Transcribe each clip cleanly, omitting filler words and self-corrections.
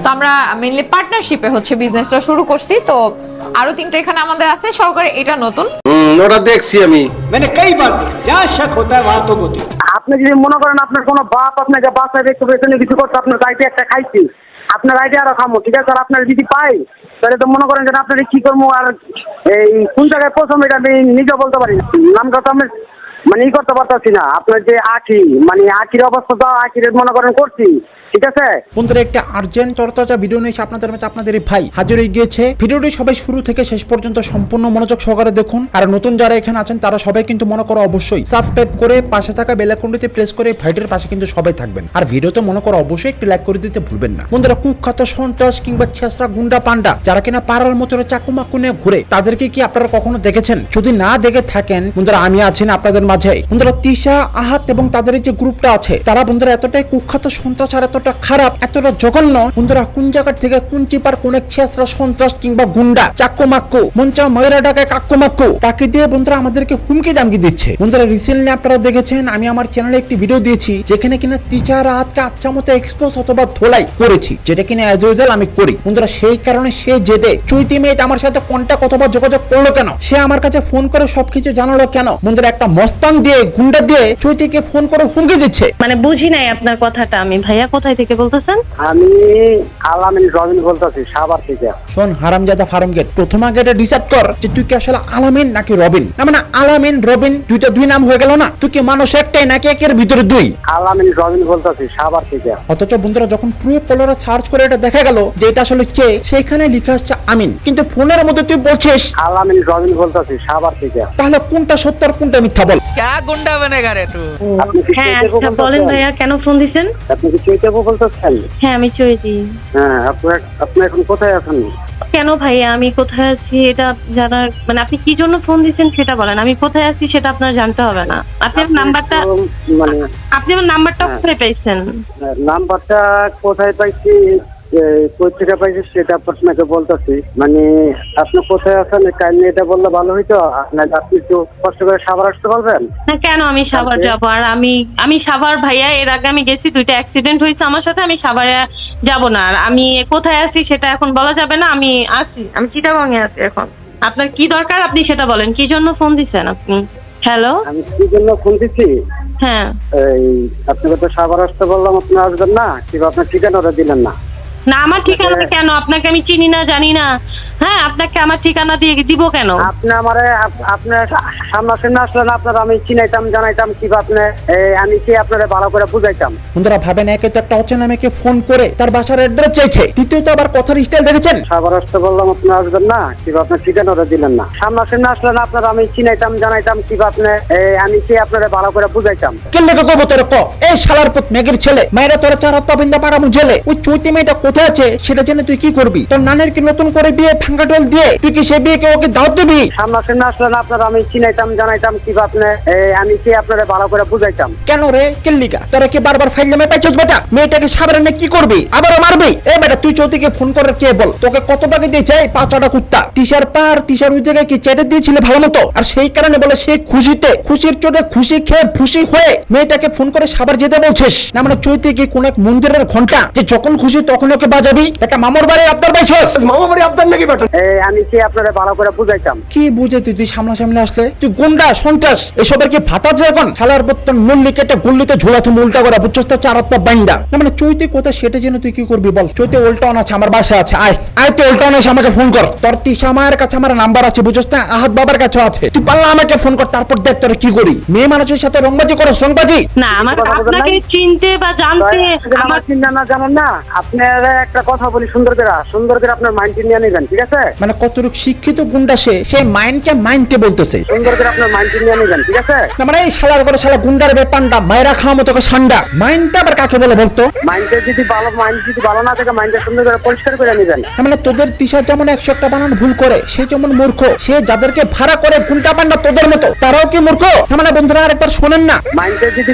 তো আমরা মেইনলি পার্টনারশিপে হচ্ছে বিজনেসটা শুরু করছি। তো আরো 3টা এখানে আমাদের আছে, সহকারে এটা নতুন। ওটা দেখছি আমি। मैंने कई बार देखा जहाँ शक होता है वहाँ तो होती है। আপনি যদি মনে করেন আপনার কোনো বাপ আপনাকে বাসায় একটু পেছনে কিছু করতে, আপনার গাড়িতে একটা খাইছি, আপনার গাড়িতে আরো খামো, ঠিক আছে? আর আপনার যদি পাই তাহলে তো মনে করেন যে আপনার কি করবো, আর এই কোন জায়গায় প্রথম এটা আমি নিজে বলতে পারি নামটা তো আমি মানে করতে পারতেছি না। আপনার যে আখি মানে আখির অবস্থা তো আখির মনে করেন করছি, ঠিক আছে? বন্ধুরা একটা আর্জেন্ট তরতাজা ভিডিও নিয়ে এসে আপনাদের মাঝে আপনাদের এই ভাই হাজির হয়ে গিয়েছে। ভিডিওটি সবাই শুরু থেকে শেষ পর্যন্ত সম্পূর্ণ মনোযোগ সহকারে দেখুন। আর নতুন যারা এখানে আছেন তারা সবাই কিন্তু মনে করো অবশ্যই সাবস্ক্রাইব করে পাশে থাকা বেল আইকনটিতে প্রেস করে ভাইটের পাশে কিন্তু সবাই থাকবেন। আর ভিডিওতে মনে করো অবশ্যই একটি লাইক করে দিতে ভুলবেন না। বন্ধুরা কুখ্যাত সন্ত্রাস কিংবা ছেসরা গুন্ডা পান্ডা যারা কিনা পাড়ার মতরে চাকুমাকু নিয়ে ঘুরে, তাদেরকে কি আপনারা কখনো দেখেছেন? যদি না দেখে থাকেন বন্ধুরা, আমি আছি না আপনাদের মাঝে। বন্ধুরা তিশা, আহাত এবং তাদের যে গ্রুপটা আছে, তারা বন্ধুরা এতটাই কুখ্যাত সন্ত্রাস আর এতটা খারাপ, এতটা জঘন্য। বন্ধুরা কোন জায়গা থেকে কোন চিপার কোন এক ছেসরা সন্ত্রাস কিংবা গুন্ডা চাকুমাকু মঞ্চা ময়রা ডাকায় কাকুমাকু তাকে দিয়ে বন্ধুরা আমাদেরকে হুমকি দামকি দিচ্ছে। বন্ধুরা রিসেন্টলি আপনারা দেখেছেন আমি আমার চ্যানেলে একটি ভিডিও দিয়েছি যেখানে কিনা তিশা রাতকে আচ্ছা মতো এক্সপোজ অথবা ধোলাই করেছি, যেটা কিনা অ্যাজ ইউজুয়াল আমি করি। বন্ধুরা সেই কারণে সে জেদে চৈতি মেয়েটা আমার সাথে কন্টাক্ট অথবা যোগাযোগ করলো কেন, সে আমার কাছে ফোন করে সবকিছু জানালো কেন? বন্ধুরা একটা মস্তান দিয়ে গুন্ডা দিয়ে চৈতিকে ফোন করে হুমকি দিচ্ছে। মানে বুঝি নাই আপনার কথাটা। আমি ভাইয়া কোথায় থেকে বলতেছেন? আমি আলামিন রবিন বলতেছি সাভার থেকে। শোন হারামজাদা ফার্মগেট, প্রথম আগে এটা ডিসাইড কর যে তুই কি আসলে আলামিন নাকি রবিন। না মানে আলামিন রবিন দুইটা দুই নাম হয়ে গেল না? তুই কি মানুষ একটাই নাকি একের ভিতরে দুই? আলামিন রবিন বলতেছি সাভার থেকে। অথচ বন্ধুরা যখন ট্রু কলারে সার্চ করে এটা দেখা গেল যে এটা আসলে কে, সেখানে লেখা আসছে আমিন, কিন্তু ফোনের মধ্যে তুই বলছিস আলামিন রবিন বলতেছি সাভার থেকে। তাহলে কোনটা সত্য আর কোনটা মিথ্যা বল? क्या गुंडा बनेगा रे तू? আপনি কি হ্যাঁ চৈতাবু আচ্ছা বলেন বলতেছেন? ভাইয়া, কেন ফোন দিছেন? আপনি কি চৈতাবু বলতেছেন? হ্যাঁ আমি চৈতি। হ্যাঁ, আপনি এখন কোথায় আছেন? কেন ভাইয়া আমি কোথায় আছি এটা জানার মানে আপনি কি জন্য ফোন দিছেন সেটা বলেন। আমি কোথায় আছি সেটা আপনার জানতে হবে না। আপনি আমার নাম্বারটা মানে আপনি আমার নাম্বারটা কোথায় পাইছেন? নাম্বারটা কোথায় পাইছি, কই থেকে পাইছি সেটা আপনাকে বলতেছি। মানে আপনি কোথায় আছেন কাইন্ডলি এটা বললে ভালো হইতো। আপনার আপনি একটু কষ্ট করে সাভার আসতে পারবেন? না কেন আমি সাভার যাব? আর আমি সাভার ভাইয়া, এর আগে আমি গেছি, 2টা অ্যাক্সিডেন্ট হয়েছে আমার সাথে। আমি সাভারে যাব না। আর আমি কোথায় আছি সেটা এখন বলা যাবে না। আমি চিটাগংয়ে আছি এখন। আপনার কি দরকার আপনি সেটা বলেন। কি জন্য ফোন দিছেন আপনি? হ্যালো, আমি কি জন্য ফোন দিচ্ছি? হ্যাঁ এই আপনাকে তো সাভার আসতে বললাম, আপনি আসবেন না, কিংবা আপনার ঠিকানাটা দিলেন না। না আমার ঠিকানা কেন? আপনাকে আমি চিনি না জানি না। হ্যাঁ আপনাকে আমার ঠিকানা দিয়ে দিব কেন? আপনি আমারে আপনার সামনাসামনি আসলেন, আপনার আমি চিনাইতাম জানাইতাম, কিংবা আপনি আমি কি আপনারা ভালো করে বুঝাইতাম। বন্ধুরা ভাবেন একে তো একটা অচেনা মেয়েকে ফোন করে তার বাসার অ্যাড্রেস চাইছে, দ্বিতীয়ত আবার কথার স্টাইল দেখেছেন। সাভার আসতে বললাম, আপনি আসবেন না, কিংবা আপনার ঠিকানাটা দিলেন না। সামনাসামনি আসলেন, আপনার আমি চিনাইতাম জানাইতাম, কিংবা আপনি আমি কি আপনারা ভালো করে বুঝাইতাম। কে লেগে কব তোর ক এই শালার পুত মেগের ছেলে, মায়েরা তোর চার হাত পা বিন্দা পাড়া মুঝেলে। ওই চৈতি মেয়েটা কোথায় আছে সেটা জেনে তুই কি করবি? তোর নানের কি নতুন করে বিয়ে ভাঙ্গা ডল দিয়ে তুই কি সে বিয়েকে ওকে দাওয়াত দিবি? সামনাসামনি আসলেন, আপনার আমি চিনাইতাম জানাইতাম, কিংবা আপনি আমি কি আপনারা ভালো করে বুঝাইতাম। কেন রে কেল্লিকা, তোরা কি বারবার ফাইল নামে পাইছিস বেটা? মেয়েটাকে সাবরে নে কি করবি? আবারও মারবি? এই বেটা তুই চৌতিকে ফোন করে কে বল তোকে কত টাকা দিয়েছে? এই পাঁচটা কুত্তা টিশার পার টিশার ওই জায়গায় কি চেটে দিয়েছিলে ভালো মতো? আর সেই কারণে বলে সে খুশিতে খুশির চোটে খুশি খেয়ে খুশি হয়ে মেয়েটাকে ফোন করে সাবার যেতে বলছিস? না মানে চৈতি কি কোন এক মন্দিরের ঘন্টা যে যখন খুশি তখন ওকে বাজাবি? একটা মামার বাড়ি আবদার পাইছিস? মামা বাড়ি আপনার নাকি বেটা? আমি কি আপনারা ভালো করে বুঝাইতাম। কি বুঝে তুই সামনাসামনি আসলে তুই গুন্ডা সন্ত্রাস এসবের কি ভাতা আছে এখন? খেলার বর্তন মূল্য কেটে গুল্লিতে ঝোলাতে উল্টা করা বুঝছস তো চার হাত পা বাইন্দা। না মানে চৈতি কোথা সেটা জেনে তুই কি করবি বল? চৈতি ওল্টাউন আছে আমার বাসায় আছে, আয় আয় তুই ওল্টাউন এসে আমাকে ফোন কর। তোর তিশা মায়ের কাছে আমার নাম্বার আছে বুঝছস না, আহাত বাবার কাছে আছে। তুই পারলে আমাকে ফোন কর, তারপর দেখ তোর কি করি। মেয়ে মানুষের সাথে রংবাজি করো রংবাজি? না আমার আপনাকে চিনতে বা জানতে আমার চিন্তা না জানেন না। আপনারা একটা কথা বলি সুন্দর করে আপনার মাইন্ডটি নিয়ে নেবেন, ঠিক আছে? মানে কতটুক শিক্ষিত গুন্ডা সে, সেই মাইন্ডকে মাইন্ডে বলতেছে। সুন্দর করে আপনার মাইন্ডটি নিয়ে নেবেন, ঠিক আছে? না মানে এই শালার করে শালা গুন্ডার বেপানটা মায়েরা খাওয়া মতো সান্ডা। মাইন্ডটা আবার কাকে বলে বলতো? মাইন্ড যদি ভালো না থাকে মাইন্ডটা সুন্দর করে পরিষ্কার করে নেবেন। মানে তোদের তিশা যেমন 101টা বানান ভুল করে, সে যেমন মূর্খ। সে যাদেরকে ভাড়া করে গুন্ডা পান্ডা তোদের মতো, তারাও কি মূর্খ? মানে বন্ধুরা আরেকবার শোনেন না, মাইন্ড যদি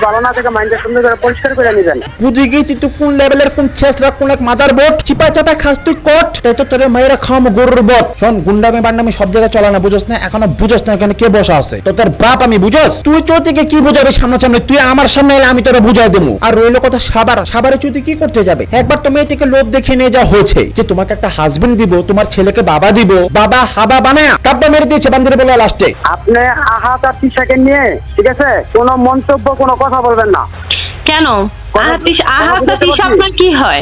ভালো না থাকে মাইন্ডটা সুন্দর করে পরিষ্কার করে নেবেন। বুঝে গিয়েছি তুই কোন লেভেলের কোন ছেসরা কোন এক মাদার বোর্ড চিপা চাপা খাস তুই কট। তাই তো তোর তোকে মাইরা খাওয়াবো গরুর বট। শোন, গুন্ডামি বান্ডামি সব জায়গায় চলে না, বুঝছ না? এখনো বুঝছ না এখানে কে বসা আছে? তো তোর বাপ আমি, বুঝছ? তুই চৌতিকে কি বুঝাবি সামনাসামনি? তুই আমার সামনে এলে আমি তোরা বুঝাই দেবো। আর রইল কথা সাবারে চৌতি কি করতে যাবে? একবার তো মেয়েটিকে লোভ দেখে নিয়ে যাওয়া হয়েছে যে তোমাকে একটা হাজবেন্ড দিব, তোমার ছেলেকে বাবা দিব, বাবা হাবা বানায় কাব্বা মেরে দিয়েছে বান্দিরে বলে লাস্টে। আপনি আহাত আর তিশাকে নিয়ে, ঠিক আছে, কোনো মন্তব্য কোনো কথা বলবেন না। কেন? আহাত তিশা আপনার কি হয়?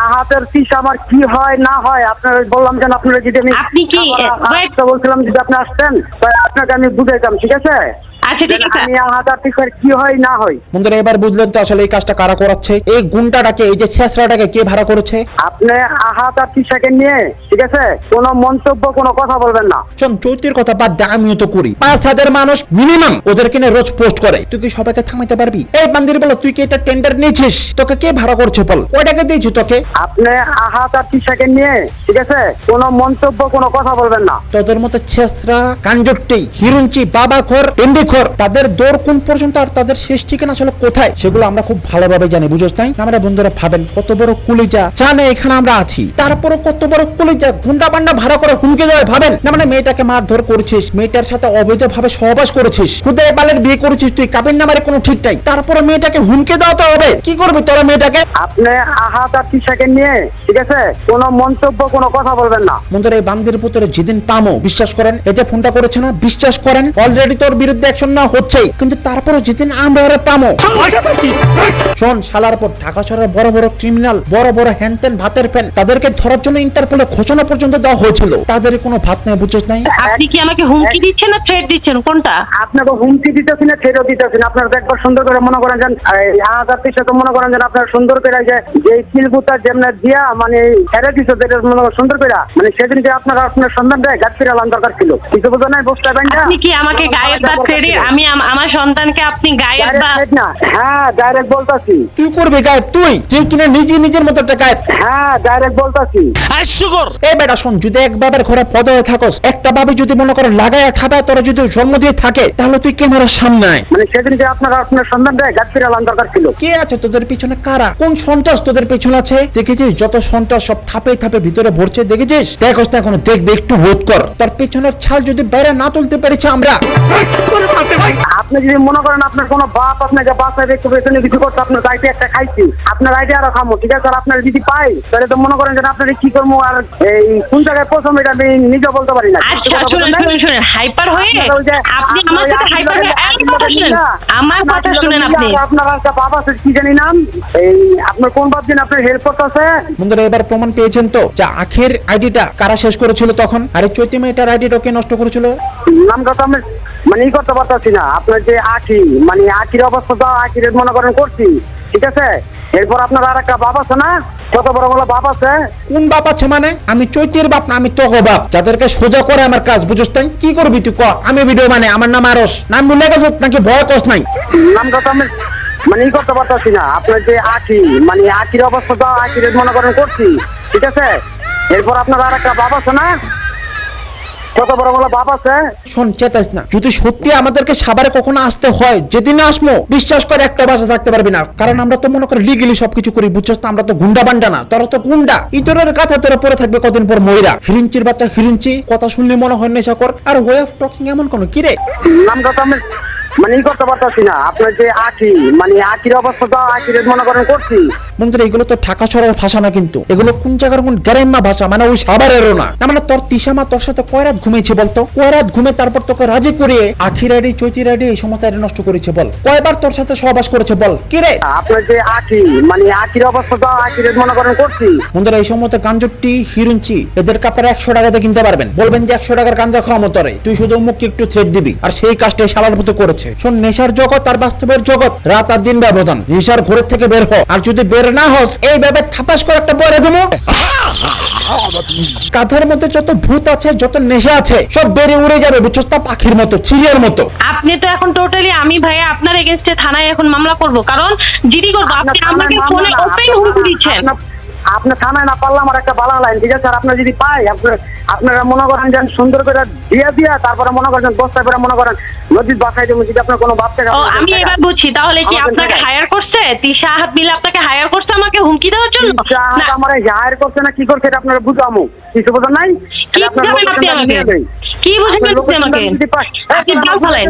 আহাতের তিশা আমার কি হয় না হয় আপনার বললাম যেন আপনারা যদি আপনি কি বলছিলাম যদি আপনি আসতেন তাহলে আপনাকে আমি বুঝাইতাম, ঠিক আছে? আচ্ছা ঠিক আছে। আমি আহাত আর তিশার কি হয় না হয়। বন্ধুরা এবার বুঝলেন তো আসলে এই কাজটা কারা করাচ্ছে? এই গুন্ডাটাকে, এই যে ছেঁচড়াটাকে কে ভাড়া করেছে? আপনি আহাত আর তিশাকে নিয়ে, ঠিক আছে, কোনো মন্তব্য কোনো কথা বলবেন না। শোন, চৌতির কথা বাদ দে, আমিও তো করি। 5,000 মানুষ মিনিমাম ওদের কিনে রোজ পোস্ট করে। তুই কি সবাইকে থামাইতে পারবি? এই বান্দির বলো, তুই কি এটা টেন্ডার নিয়েছিস? তোকে কে ভাড়া করছে বল? ওটাকে দিয়েছি তোকে। আপনি আহাত আর তিশাকে নিয়ে, ঠিক আছে, কোনো মন্তব্য কোনো কথা বলবেন না। তোদের মতো ছেঁচড়া, কাঞ্জট্টি, হিরুঞ্চি, বাবাখোর, টেন্ডিখোর, তাদের দৌড় কোন পর্যন্ত আর তাদের শেষ ঠিকানা আসলে কোথায় সেগুলো আমরা খুব ভালোভাবে জানি, বুঝছ নাই? আমরা বন্ধুরা ভাবেন কত বড় কুলিজা, জানে এখানে আমরা আছি, তারপরও কত বড় কুলিজা গুন্ডা বান্ডা ভাড়া করে হুমকে দেয়। ভাবেন না, মানে মেয়েটাকে মারধর করেছিস, মেয়েটার সাথে অবৈধভাবে সহবাস করেছিস, খুদাই বালের বিয়ে করেছিস তুই, কাবিন নামারে কোনো ঠিক নাই, তারপরে মেয়েটাকে হুমকে দেওয়া তো হবে। কি করবি তোরা মেয়েটাকে? আপনি আহাত আর তিশাকে নিয়ে, ঠিক আছে, কোনো মন্তব্য কোনো কথা বলবেন না। বন্ধুরা এই বান্দির পুত্রে যেদিন পামো, বিশ্বাস করেন, এটা ফোনটা করেছে না, বিশ্বাস করেন অলরেডি তোর বিরুদ্ধে অ্যাকশন না হচ্ছেই, কিন্তু তারপরে যেদিন আমরা ওরা পামো, শোন শালার পর ঢাকা শহরের বড় বড় ক্রিমিনাল, বড় বড় হ্যানতেন ভাতের ফ্যান, তাদেরকে ধরার জন্য ইন্টারপোলে ঘোষণা পর্যন্ত দেওয়া হয়েছিল, তাদের কোনো ভাত নেই, বুঝছিস নাই? আপনি কি আমাকে হুমকি দিচ্ছেন না থ্রেট দিচ্ছেন, কোনটা? আপনাকে হুমকি দিতেছি না ছেড়েও দিতেছি না। আপনার একবার সুন্দর করে মনে করেন যেন আহাত আর তিশা তো মনে করেন যেন আপনার সুন্দর করে যে কিলবুতা যেমন দিয়া মানে ছেড়ে দিচ্ছে, যেটা মনে করেন সুন্দর করে, মানে সেদিনকে আপনার সন্ধান দেয় গাছ ফিরালাম দরকার ছিল, কিছু বোঝা নাই, বুঝতে পারেন না? আপনি কি আমাকে গায়ের বা থ্রেড, আমি আমার সন্তানকে আপনি গায়ের বা? না, হ্যাঁ ডাইরেক্ট বলতাছি। তুই করবি গায়েব? তুই যে কিনা নিজের মতো একটা গায়েব? হ্যাঁ ডাইরেক্ট বলতাছি। এই বেটা শোন, যদি এক বাবার ঘরে পদ হয়ে থাকস, একটা বাবে যদি মনে করো লাগায় ঠাপায় তোরা যদি জন্ম দিয়ে থাকে, তাহলে তুই ক্যামেরার সামনে আয়। মানে সেদিনকে আপনার সন্ধান দেয় গাছ ফিরালাম দরকার ছিল। কে আছে তোদের পিছনে? কারা, কোন সন্ত্রাস তোদের পিছনে আছে? দেখেছিস যত সন্ত্রাস সব থাপে থাপে ভিতরে ভরছে, দেখেছিস? দেখোস না এখনো? দেখবে, একটু বোধ কর। তোর পিছনের ছাল যদি বাইরে না তুলতে পেরেছি আমরা। আপনি যদি মনে করেন আপনার কোনো বাপ আপনাকে বাসায় একটু পেছনে কিছু করতে, আপনার দায়িত্ব একটা খাইছি, আপনার আইডিয়া আরো খামো, ঠিক আছে? আর আপনার যদি পাই তাহলে তো মনে করেন যে আপনার কি করবো আর এই কোন জায়গায় প্রথম এটা আমি নিজে বলতে পারি না। আচ্ছা শুনেন হাইপার হয়ে আপনি আমার সাথে হাইপার হয়ে আমার কথা শুনেন। আপনি আপনার একটা বাপ আছে কি জানি নাম, এই আপনার কোন বাপ দিন আপনার হেল্প করতেছে? বন্ধুরা এবার প্রমাণ পেয়েছেন তো যে আখের আইডিটা কারা শেষ করেছিল তখন, আরে চৈতি মেয়েটার আইডিটা কে নষ্ট করেছিল? নামটা তো আমি মানে ই করতে পারতাছি না। আপনার যে আখি, মানে আখির অবস্থা তো আখির মনে করেন করছি, ঠিক আছে? এরপর আপনার আর একটা বাপ আছে না, কত বড় বড় বাপ আছে? কোন বাপ আছে মানে? আমি চৈতির বাপ না, আমি তো বাপ, যাদেরকে সোজা করে আমার কাজ, বুঝছ তাই? কি করবি তুই ক? আমি ভিডিও মানে আমার নাম আরস, নাম ভুলে গেছ নাকি? ভয় কস নাই? নামটা তো আমি মানে ই করতে পারতাছি না। আপনার যে আখি, মানে আখির অবস্থা তো আখির মনে করেন করছি, ঠিক আছে? এরপর আপনার আর একটা বাপ আছে না, কত বড় বড় বাপ আছে? শোন চেতাস না, যদি সত্যি আমাদেরকে সাভারে কখনো আসতে হয়, যেদিন আসবো বিশ্বাস করে একটা বাসা থাকতে পারবি না, কারণ আমরা তো মনে করি লিগেলি সবকিছু করি, বুঝছস তো? আমরা তো গুন্ডা বান্ডা না, তোরা তো গুন্ডা। ইতরের কাছে তোরা পরে থাকবে কদিন পর ময়রা। হিরিঞ্চির বাচ্চা হিরিঞ্চি, কথা শুনলে মনে হয় নেশা কর, আর ওয়ে অফ টকিং এমন কোন কি রে? নামটা তো আমি মানে ই করতে পারতাছি না। আপনার যে আখি, মানে আখির অবস্থা তো আখির মনে করেন করছি। বন্ধুরা এগুলো তো ঢাকা শহরের ভাষা না, কিন্তু এগুলো কোন জায়গার কোন গ্রাম্য ভাষা, মানে ওই সাভারেরও না। না মানে তোর তিশামা তোর সাথে কয় রাত ঘুমিয়েছে বলতো? কয় রাত ঘুমে তারপর তোকে রাজি করিয়ে আখির আইডি, চৈতির আইডি, এই সমস্ত আইডি নষ্ট করেছে বল? কয়বার তোর সাথে সহবাস করেছে বল? কি রে? আপনার যে আখি, মানে আখির অবস্থা তো আখির মনে করেন করছি। বন্ধুরা এই সমস্ত গাঞ্জটি হিরুঞ্চি এদের কাপড় 100 টাকাতে কিনতে পারবেন, বলবেন যে 100 টাকার গাঞ্জা খাওয়া মতো রে, তুই শুধু মুখকে একটু থ্রেট দিবি, আর সেই কাজটাই শালার মতো করেছে। শোন, নেশার জগৎ আর বাস্তবের জগৎ রাত আর দিন ব্যবধান, নেশার ঘরের থেকে বের হ, আর যদি বের না হস এইভাবে থাপাস করে একটা বলে দেবো। কাঁধের মধ্যে যত ভূত আছে, যত নেশা আছে, সব বেরিয়ে উড়ে যাবে, বুঝছস তো? পাখির মতো, চিড়িয়ার মতো। আপনি তো এখন টোটালি, আমি ভাইয়া আপনার এগেইনস্টে থানায় এখন মামলা করব, কারণ জিডি করব। আপনি আমাকে ফোনে ওপেন হুমকি দিচ্ছেন। আপনি থানায় না পারলে আমার একটা বালা লাইন, ঠিক আছে? আর আপনার যদি পাই আপনারা মনে করেন যে সুন্দর করে দিয়া তারপরে মনে করেন বস্তা করে মনে করেন নদীর বাসায় দেবো, যদি আপনার কোনো বাচ্চা ও আমি এবার বুঝছি, তাহলে কি আপনাকে হায়ার করছে? তিশা আহাত মিলে আপনাকে হায়ার করছে আমাকে হুমকি দেওয়ার জন্য? না, আমার হায়ার করছে না কি করছে এটা আপনারা বুঝামো, কিছু বোঝেন নাই? কি বুঝাবেন আপনি আমাকে? কি বুঝাবেন আপনি আমাকে? আপনি জাল ফেলেন।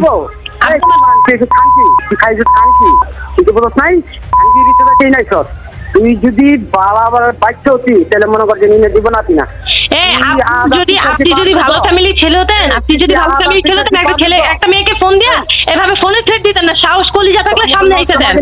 তুই যদি বাড়াবার বাচ্চা হতি তাহলে মনে করছে নিয়ে দিব না না। আপনি যদি ভালো ফ্যামিলির ছেলে হতেন, একটা মেয়েকে ফোন দিয়া এভাবে ফোনে থ্রেট দিতেন না। সাহস কলিজা থাকলে সামনে এসে দেন।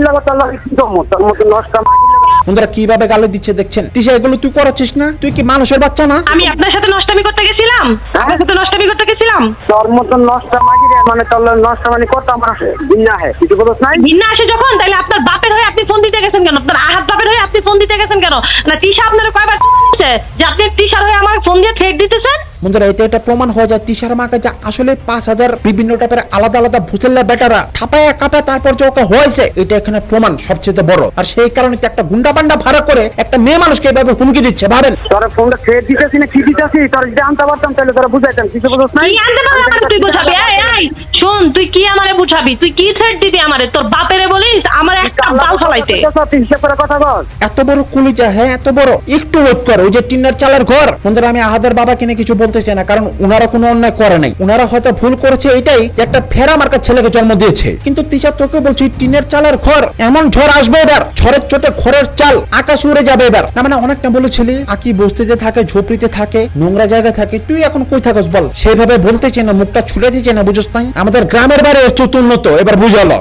বন্ধুরা কিভাবে গালি দিচ্ছে দেখছেন? তিশা এগুলো তুই করাচ্ছিস না? তুই কি মানুষের বাচ্চা না? আমি আপনার সাথে নষ্টামি করতে গেছিলাম? আপনার সাথে নষ্টামি করতে গেছিলাম? তোর মতন নষ্ট মাগিরে মানে তোর নষ্ট মানে কত আমার ভিন্না হয়, কিছু বলছ নাই? ভিন্না আসে যখন, তাহলে আপনার বাপের হয়ে আপনি ফোন দিতে গেছেন কেন? আপনার আহাত বাপের হয়ে আপনি ফোন দিতে গেছেন কেন? না তিশা আপনার কয়বার দিচ্ছে যে আপনি তিশার হয়ে আমার ফোন দিয়ে থ্রেট দিতেছেন? বন্ধুরা এটা প্রমাণ হয়ে যায় তিশার মাকে যে আসলে 5000 বিভিন্ন টাইপের আলাদা আলাদা ভুসেল্লা বেটারা ঠাপায় কাঁপায় তারপর যে ওকে হয়েছে, এটা এখানে প্রমাণ সবচেয়ে বড়। আর সেই কারণে তো একটা গুন্ডা বান্ডা ভাড়া করে একটা মেয়ে মানুষকে এভাবে হুমকি দিচ্ছে। ভাবেন তোর ফোনটা থ্রেট দিতেছি না কি দিতেছি, তোর যদি আনতে পারতাম তাহলে তোরা বুঝাইতাম, কিছু বলছ নাই? তুই আনতে পারলে আমারে তুই বুঝাবি? এই শোন, তুই কি আমারে বুঝাবি? তুই কি থ্রেট দিবি আমারে? তোর বাপেরে বলিস আমার একটা বাল ফলাইতে? হিসাব করে কথা বল। এত বড় কলিজা, হ্যাঁ এত বড়, একটু ওয়েট কর। ওই যে টিনের চালের ঘর। বন্ধুরা আমি আহাদের বাবাকে নিয়ে কিছু বলতে চাই না, কারণ উনারা কোনো অন্যায় করে নাই। উনারা হয়তো ভুল করেছে এটাই যে একটা ফেরা মার্কার ছেলেকে জন্ম দিয়েছে। কিন্তু তিশা তোকে বলছি টিনের চালের ঘর, এমন ঝড় আসবে এবার, ঝড়ের চোটে ঘরের চাল আকাশ উড়ে যাবে এবার। না মানে অনেকটা বলেছিলি আকি বস্তিতে থাকে, ঝোপড়িতে থাকে, নোংরা জায়গায় থাকে, তুই এখন কই থাকস বল? সেইভাবে বলতে চাই না, মুখটা ছুড়ে দিচ্ছে না, বুঝছ নাই? আমাদের গ্রামের বাড়ি হচ্ছে উন্নত, এবার বুঝালো।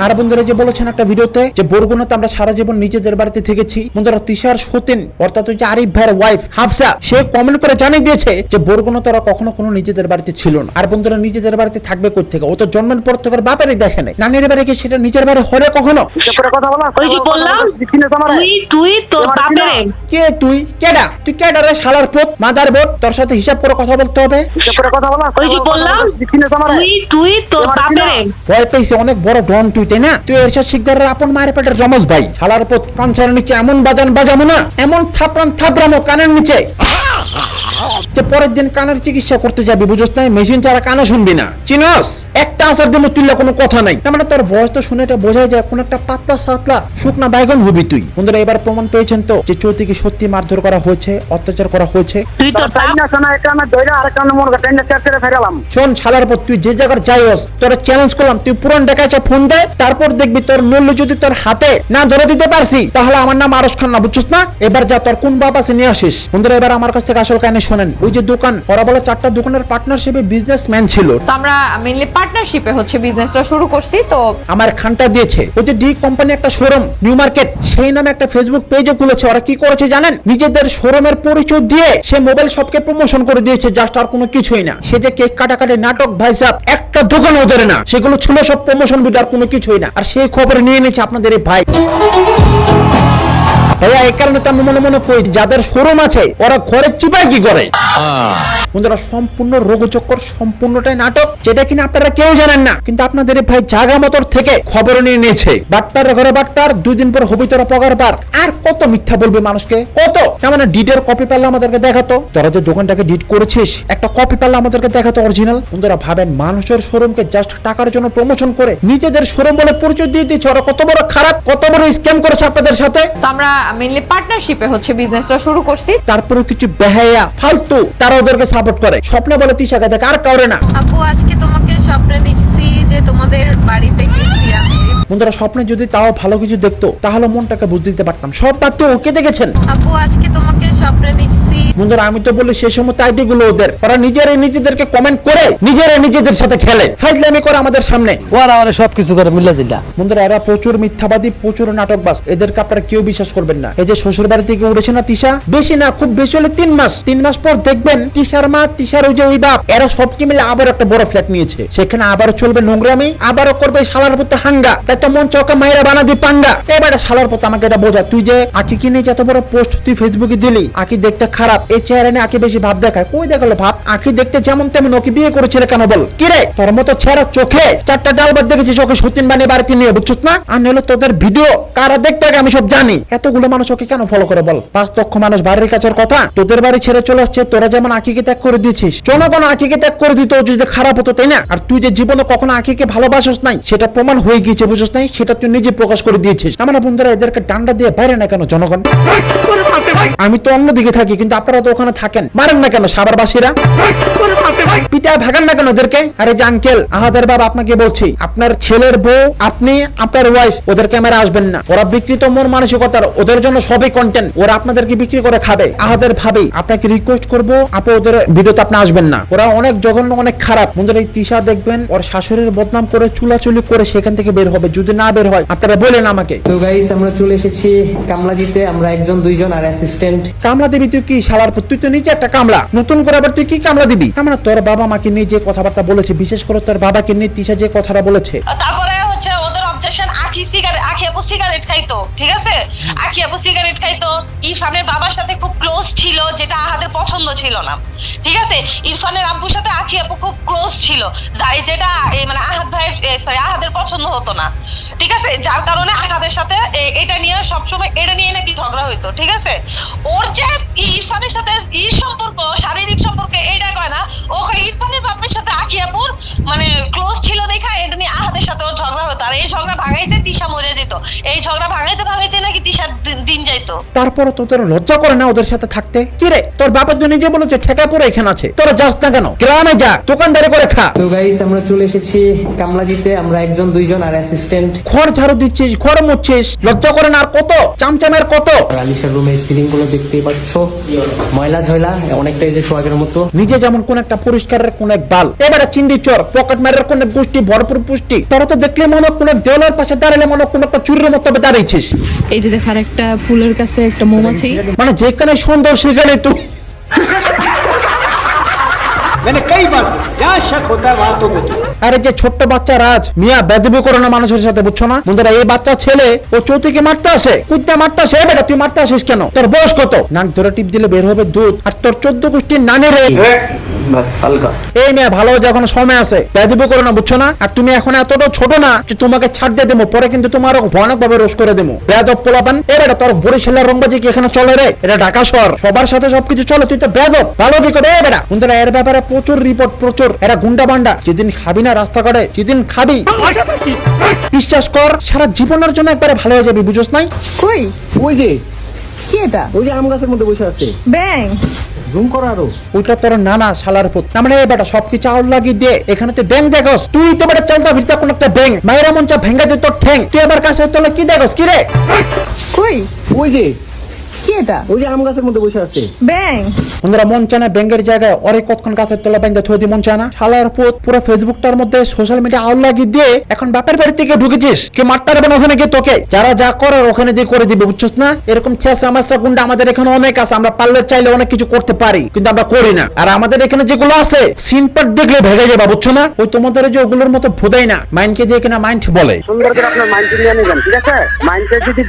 আর বন্ধুরা যে বলেছেন একটা ভিডিওতে যে বরগুনাতে আমরা সারা জীবন নিজেদের বাড়িতে থেকেছি। বন্ধুরা তিশার সতীন অর্থাৎ হচ্ছে আরিফ ভাইয়ের ওয়াইফ হাফসা, সে কমেন্ট করে জানিয়ে দিয়েছে যে বরগুনাতে ওরা কখনো কোনো নিজেদের বাড়িতে ছিল না। আর বন্ধুরা নিজেদের বাড়িতে থাকবে কই থেকে? ও তো জন্মের পর থেকে বাপেরই দেখে নাই, নানির বাড়ি কি সেটা নিজের বাড়ি হলে কখনো? কথা বলা ওই যে বললাম তুই তোর বাপেরে কে তুই কেডা? তুই কেডা রে শালার পুত মাদার বোট? তোর সাথে হিসাব করে কথা বলতে হবে। কথা বলা ওই যে বললাম তুই তোর বাপেরে ভয় পেয়েছে অনেক বড় ডন তুই, তাই না? তুই এরশাদ শিকদারের আপন মায়ের পেটের জমজ ভাই। শালার পুত কাঞ্চার নিচে এমন বাজামো না, এমন থাপড়ামো কানের নিচে যে পরের দিন কানের চিকিৎসা করতে যাবি, বুঝছ না? মেশিন ছাড়া কানে শুনবি না, চিনস? একটা আসার জন্য তুললে কোনো কথা নাই। না মানে তোর ভয়েস তো শুনে এটা বোঝাই যায় কোন একটা পাতলা সাতলা শুকনা বাইগন হবি তুই। বন্ধুরা এবার প্রমাণ পেয়েছেন তো যে চৌতিকে সত্যি মারধর করা হয়েছে, অত্যাচার করা হয়েছে। তুই তোর শোন শালার পর তুই যে জায়গার যাইস তোরা চ্যালেঞ্জ করলাম, তুই পুরান ঢাকায় ফোন দে, তারপর দেখবি তোর মূল্য যদি তোর হাতে না ধরে দিতে পারছি তাহলে আমার নাম আরশ খান না, বুঝছিস না? এবার যা তোর কোন বাপ আছে নিয়ে আসিস। বন্ধুরা এবার আমার কাছ থেকে আসল কাহিনী শোনেন। ওই যে দোকান ওরা বলে 4টা দোকানের পার্টনারশিপে বিজনেসম্যান ছিল, তো আমরা মেইনলি পার্টনারশিপে হচ্ছে বিজনেসটা শুরু করছি। তো আমার খানটা দিয়েছে ওই যে ডি কোম্পানি একটা শোরুম নিউ মার্কেট, সেই নামে একটা ফেসবুক পেজও খুলেছে। ওরা কি করেছে জানেন? নিজেদের শোরুমের পরিচয় দিয়ে সে মোবাইল শপকে প্রমোশন করে দিয়েছে, জাস্ট আর কোনো কিছুই না। সে যে কেক কাটাকাটি নাটক ভাই সাহেব একটা দোকান ওদের না, সেগুলো ছিল সব প্রমোশন ভিডিও, আর কোনো কিছুই না। আর সেই খবর নিয়ে নিয়েছে আপনাদের এই ভাই। ভাইয়া এই কারণে তো আমি মনে মনে করি যাদের শোরুম আছে ওরা ঘরে চিপায় কি করে। বন্ধুরা সম্পূর্ণ রোগচক্কর, সম্পূর্ণটাই নাটক, যেটা কিনা আপনারা কেউ জানেন না। কিন্তু আপনাদের ভাই জাগা মতর থেকে খবর নিয়ে নিয়েছে। বাট্টার ঘরে বাট্টার, 2 দিন পর হবি তোরা পগার পার। আর কত মিথ্যা বলবে মানুষকে, কত? মানে ডিটের কপি পারলে আমাদেরকে দেখাতো। তোরা যে দোকানটাকে ডিট করেছিস একটা কপি পারলে আমাদেরকে দেখাতো অরিজিনাল। বন্ধুরা ভাবেন মানুষের শোরুমকে জাস্ট টাকার জন্য প্রমোশন করে নিজেদের শোরুম বলে পরিচয় দিয়ে দিচ্ছে। ওরা কত বড় খারাপ, কত বড় স্ক্যাম করেছে আপনাদের সাথে। তো আমরা মেইনলি পার্টনারশিপে হচ্ছে বিজনেসটা শুরু করছি। তারপরে কিছু বেহায়া ফালতু তারা ওদেরকে সাপোর্ট করে, স্বপ্নে বলে তিশাকে দেখ আর কাউরে না। আপু আজকে তোমাকে স্বপ্নে দেখছি যে তোমাদের বাড়িতে গেছি আমি। বন্ধুরা স্বপ্নে যদি তাও ভালো কিছু দেখতো তাহলে মনটাকে বুঝ দিতে পারতাম। সব বাদ তো ওকে দেখেছেন। আপু আজকে তোমাকে স্বপ্নে দেখছি। বন্ধুরা আমি তো বলি সেই সময় আইডি গুলো ওদের, ওরা নিজেদেরকে কমেন্ট করে নিজেদের সাথে খেলে, ফাইজলামি করে আমাদের সামনে। ওরা মানে সবকিছু করে মিলে দিলা। বন্ধুরা এরা প্রচুর মিথ্যাবাদী, প্রচুর নাটকবাজ, এদেরকে আপনারা কেউ বিশ্বাস করবেন না। এই যে শ্বশুর বাড়ি থেকে উঠেছে না তিশা, বেশি না খুব বেশি হলে 3 মাস পর দেখবেন তিশার মা, তিশার ওই যে ওই বাপ, এরা সবকে মিলে আবার একটা বড় ফ্ল্যাট নিয়েছে। সেখানে আবারও চলবে নোংরামি, আবারও করবে শালার পুত্র হাঙ্গা। তাই এত মন চৌকা মাইরা বানা দি পাঙ্গা। এবারে শালার পথ আমাকে এটা বোঝা, তুই যে আকিকে নিয়ে যত বড় পোস্ট তুই ফেসবুকে দিলি, আকি দেখতে খারাপ, এই চেহারা নিয়ে আকি বেশি ভাব দেখায়। কই দেখালো ভাব? আকি দেখতে যেমন তেমন, ওকে বিয়ে করেছিল কেন বল? কি রে তোর মতো ছেঁড়া চোখে 4টা ডাল বাদ দেখেছিস ওকে সতীন বানিয়ে বাড়িতে নিয়ে, বুঝছিস না? আর নিলো তোদের ভিডিও কারা দেখতে আগে আমি সব জানি। এতগুলো মানুষ ওকে কেন ফলো করে বল? 5 লক্ষ মানুষ বাড়ির কাছের কথা, তোদের বাড়ি ছেড়ে চলে আসছে। তোরা যেমন আকিকে ত্যাগ করে দিয়েছিস, জনগণ আকিকে ত্যাগ করে দিত যদি খারাপ হতো, তাই না? আর তুই যে জীবনে কখনো আকিকে ভালোবাসিস নাই সেটা প্রমাণ হয়ে গিয়েছে, বুঝছিস নাই? সেটা তুই নিজে প্রকাশ করে দিয়েছিস। আমার বন্ধুরা এদেরকে ডান্ডা দিয়ে বাইরে না কেন জনগণ? আমি তো অন্যদিকে থাকি, কিন্তু আপনারা তো ওখানে থাকেন, মারেন না কেন সাভারবাসীরা? পিটায় ভাগান না কেন ওদেরকে? আরে যে আঙ্কেল আহাদের বাবা আপনাকে বলছি, আপনার ছেলের বউ, আপনি, আপনার ওয়াইফ, ওদের ক্যামেরা আসবেন না। ওরা বিকৃত মন মানসিকতার, ওদের জন্য সবই কন্টেন্ট, ওরা আপনাদেরকে বিক্রি করে খাবে। আহাদের ভাবি আপনাকে রিকোয়েস্ট করবো, আপু ওদের ভিডিওতে আপনি আসবেন না, ওরা অনেক জঘন্য, অনেক খারাপ। বন্ধুরা এই তিশা দেখবেন ওর শাশুড়ির বদনাম করে চুলাচুলি করে সেখান থেকে বের হবে, যদি না বের হয় আপনারা বলেন আমাকে। তো গাইস আমরা চলে এসেছি কামলা দিতে, আমরা 1 2 আর অ্যাসিস্ট্যান্ট। কামলা দিবি তুই কি শালার পুত? তুই তো নিজে একটা কামলা, নতুন করে আবার তুই কি কামলা দিবি? আমরা তোর বাবা মাকে নিয়ে যে কথাবার্তা বলেছে, বিশেষ করে তোর বাবাকে নিয়ে তিশা যে কথাটা বলেছে, তারপরে হচ্ছে ওদের অবজেকশন, আখি আপু সিগারেট খাইতো, ঠিক আছে? আখি আপু সিগারেট খাইতো, ইরফানের বাবার সাথে খুব ক্লোজ ছিল, যেটা আহাদের পছন্দ ছিল না, ঠিক আছে? ইরফানের আব্বুর সাথে আখি আপু খুব ক্লোজ ছিল, যেটা মানে আহাদ ভাইয়ের সরি আহাদের পছন্দ হতো না, ঠিক আছে? যার কারণে আহাদের সাথে এটা নিয়ে সবসময় এটা নিয়ে নাকি ঝগড়া হইতো, ঠিক আছে? ওর যে ইরফানের সাথে সম্পর্ক, শারীরিক সম্পর্ক, এটা কয় না, ওকে ইরফানের বাপের সাথে আখি আপুর মানে ক্লোজ ছিল দেখা এটা নিয়ে আহাদের সাথে ওর ঝগড়া হতো। আর এই ঝগড়া ভাঙাইতে তিশা মরে যেত, এই ঝগড়া ভাঙাইতে নাকি তিশার দিন যাইতো। তারপর তোদের লজ্জা করে না ওদের সাথে থাকতে? কি রে তোর বাপের জন্য নিজে বলেছে ঠেকা পড়ে এখানে আছে, তোরা যাস না কেন? গ্রামে যা, দোকানদারি করে খা। তো গাইস আমরা চলে এসেছি কামলা দিতে, আমরা 1 2 আর অ্যাসিস্ট্যান্ট। ঘর ঝাড়ু দিচ্ছিস, ঘর মুছছিস, লজ্জা করে না? আর কত চামচামের কত? আলিশার রুমে সিলিং গুলো দেখতেই পাচ্ছ, ময়লা ঝয়লা অনেকটা, এই যে সোহাগের মতো। নিজে যেমন কোন একটা পরিষ্কারের কোন এক বাল, এবারে চিন্দি চোর, পকেট মারের কোন এক গোষ্ঠী, ভরপুর পুষ্টি। তোরা তো দেখলে মনে কোন এক দেওয়ালের পাশে দাঁড়ালে মনে কোন একটা চুরির মতো দাঁড়িয়েছিস। এই যে দেখার একটা ফুলের কাছে একটা মৌমাছি, মানে যেখানে সুন্দর সেখানে তুই। मैंने कई बार देखा जहाँ शक होता है वहां तो बुद्धि। আরে যে ছোট্ট বাচ্চা রাজ মিয়া বেদবি করে না মানুষের সাথে, বুঝছো না? বন্ধুরা এই বাচ্চা ছেলে ও চৌতিকে মারতে আসে, কুত্তা মারতে আসে। বেটা তুই মারতে আসিস কেন? তোর বয়স কত? নাক ধরে টিপ দিলে বের হবে দুধ। আর তোর 14 গোষ্ঠীর নানি রে। এই মেয়ে ভালো যখন সময় আছে, বেদবি করে না, বুঝছো না? আর তুমি এখন এতটা ছোট না যে তোমাকে ছাড় দিয়ে দেবো, পরে কিন্তু তোমার ভয়ানক ভাবে রোষ করে দেবো। বেদব পোলাপান। এ বেটা তোর বরিশালের রংবাজি কি এখানে চলে রে? এটা ঢাকা শহর, সবার সাথে সবকিছু চলে, তুই তো বেদব। ভালো কি করে? এ বেটা বন্ধুরা এর ব্যাপারে প্রচুর রিপোর্ট, প্রচুর। এরা গুন্ডা বান্ডা, যেদিন খাবি না রাস্তাঘাটে, যেদিন খাবি বিশ্বাস কর সারা জীবনের জন্য একবারে ভালো হয়ে যাবি, বুঝোস নাই? কই ওই যে কি এটা? ওই যে আম গাছের মধ্যে বসে আছে, ব্যাং জুম করো আরো। ওইটা তোর নানা শালার পুত। মানে বেটা সবকিছু আউল লাগিয়ে দিয়ে এখানে তুই ব্যাং দেখস? তুই তো বেটা চলতা ফিরতা কোন একটা ব্যাং, মায়েরা মঞ্চা ভেঙ্গা দে তোর ঠ্যাং। তুই আবার কাছে তোলে কি দেখস? কি রে? কই ওই যে কি এটা? ওই যে আম গাছের মধ্যে বসে আছে। ব্যাং বন্ধুরা মন চায় না ব্যাংকের জায়গায় অরে কতক্ষণ গাছের তলা ব্যাংকে থই দি মন চায় না? শালার পুত পুরো ফেসবুকটার মধ্যে সোশ্যাল মিডিয়া আউল লাগিয়ে দিয়ে এখন বাপের বাড়ি থেকে ঢুকেছিস। কে মারতে পারবে না ওখানে গিয়ে তোকে? যারা যা করে ওখানে দিয়ে করে দিবে, বুঝছিস না? এরকম চেষ্টা মাস্টার গুন্ডা আমাদের এখানে অনেক আছে, আমরা পারলে চাইলে অনেক কিছু করতে পারি, কিন্তু আমরা করি না। আর আমাদের এখানে যেগুলো আছে সিনপাট দেখলে ভেঙে যাবে, বুঝছো না? ওই তোমাদের যে ওগুলোর মতো ভোদাই না, মাইন্ডকে যে কিনা মাইন্ড বলে। সুন্দর করে আপনার মাইন্ড নিয়ে নেবেন, ঠিক আছে? মাইন্ডটা যদি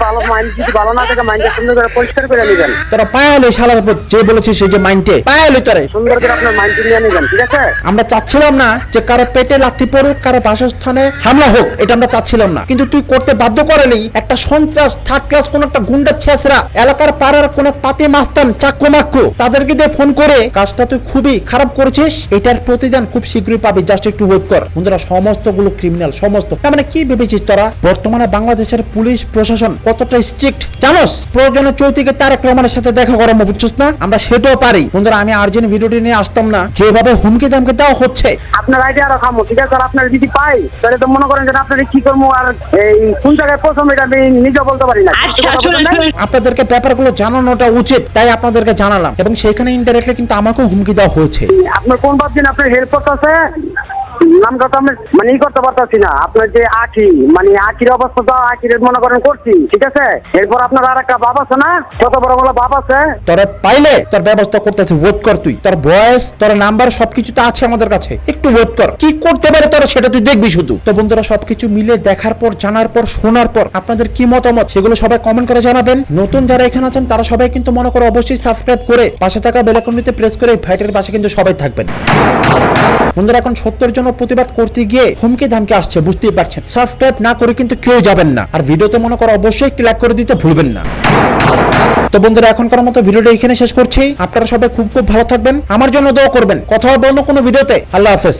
ভালো না থাকে মাইন্ডটা সুন্দর করে পরিষ্কার করে নেবেন। তোরা পায়ালে শালার পুত যে বলেছিস সেই যে মাইন্ডে পায়ালে তোরে সুন্দর করে আপনার মাইন্ড নিয়ে নেবেন, ঠিক আছে? আমরা চাচ্ছিলাম না যে কারো পেটে লাথি পড়ুক, কারো বাসস্থানে হামলা হোক, এটা আমরা চাচ্ছিলাম না, কিন্তু তুই করতে বাধ্য করেলি। একটা সন্ত্রাস থার্ড ক্লাস কোন একটা গুন্ডা ছেঁচড়া এলাকার পাড়ার কোন পাতি মাস্তান চাক্কু মাক্কু তাদেরকে দিয়ে ফোন করে কাজটা তুই খুবই খারাপ করেছিস। এটার প্রতিদান খুব শীঘ্রই পাবি, জাস্ট একটু ওয়েট কর। বন্ধুরা সমস্ত গুলো ক্রিমিনাল, সমস্ত। মানে কি ভেবেছিস তোরা বর্তমানে বাংলাদেশের পুলিশ প্রশাসন কতটা স্ট্রিক্ট জানোস? প্রয়োজনে চৌতিকে তারেক রহমানের সাথে দেখা করো, বুঝছিস না? আমরা সেটাও পারি। বন্ধুরা আমি আর্জেন্ট ভিডিওটি নিয়ে আসতাম না, যেভাবে হুমকি দামকে দেওয়া হচ্ছে। আপনার আইডিয়া আরো খামো, ঠিক আছে? আর আপনার যদি পাই তাহলে তো মনে করেন যে আপনার কি করবো আর এই কোন জায়গায় প্রথম এটা আমি নিজে বলতে পারি না। আপনাদেরকে ব্যাপারগুলো জানানোটা উচিত, তাই আপনাদেরকে জানালাম। এবং সেখানে ইনডাইরেক্টলি কিন্তু আমাকেও হুমকি দেওয়া হয়েছে। আপনার কোন ভাবছেন আপনার হেল্প করতেছে, নামটা তো আমি মানে ই করতে পারতাছি না। আপনার যে আখি মানে আখির অবস্থা তো আখির মনে করেন করছি, ঠিক আছে। এরপর আপনার আর একটা বাপ আছে না, কত বড় বড় বাপ আছে। তোরা পাইলে তোর ব্যবস্থা করতেছি, ওয়েট কর তুই। তোর বয়স, তোর নাম্বার সবকিছু তো আছে আমাদের কাছে, একটু ওয়েট কর। কি করতে পারে তোরা সেটা তুই দেখবি শুধু। তো বন্ধুরা সবকিছু মিলে দেখার পর, জানার পর, শোনার পর আপনাদের কি মতামত সেগুলো সবাই কমেন্ট করে জানাবেন। নতুন যারা এখানে আছেন তারা সবাই কিন্তু মনে করো অবশ্যই সাবস্ক্রাইব করে পাশে থাকা বেল আইকনটিতে প্রেস করে ভাইটের পাশে কিন্তু সবাই থাকবেন। বন্ধুরা এখন সত্যের জন্য প্রতিবাদ করতে গিয়ে হুমকি ধামকি আসছে, বুঝতেই পারছেন। সাবস্ক্রাইব না করে কিন্তু কেউ যাবেন না, আর ভিডিওতে মনে করো অবশ্যই একটি লাইক করে দিতে ভুলবেন না। তো বন্ধুরা এখনকার মতো ভিডিওটা এখানে শেষ করছি। আপনারা সবাই খুব খুব ভালো থাকবেন, আমার জন্য দোয়া করবেন। কথা হবে অন্য কোনো ভিডিওতে। আল্লাহ হাফেজ।